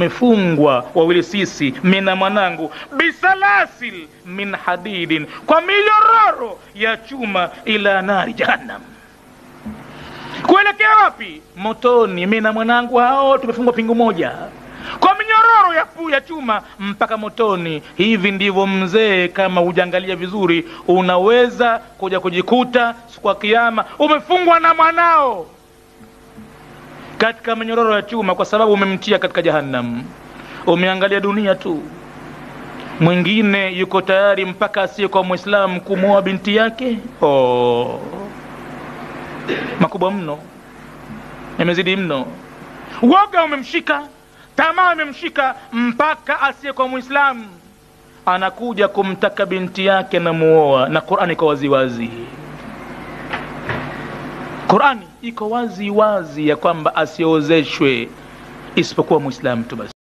mefungwa wawili sisi mina mwanangu bisalasil min hadidin, kwa minyororo ya chuma, ila nari jahannam, kuelekea wapi? Motoni. Mina mwanangu hao tumefungwa pingu moja kwa minyororo ya chuma mpaka motoni. Hivi ndivyo mzee, kama hujangalia vizuri, unaweza kuja kujikuta siku ya kiyama umefungwa na mwanao katika minyororo ya chuma, kwa sababu umemtia katika jahannam. Umeangalia dunia tu. Mwingine yuko tayari mpaka asiye kwa Muislamu kumwoa binti yake. Makubwa mno, yamezidi mno. Woga umemshika, tamaa umemshika, mpaka asiye kwa Muislamu anakuja kumtaka binti yake na muoa. Na Qur'ani iko wazi wazi, Qur'ani iko wazi wazi ya kwamba asiozeshwe isipokuwa Muislamu tu basi.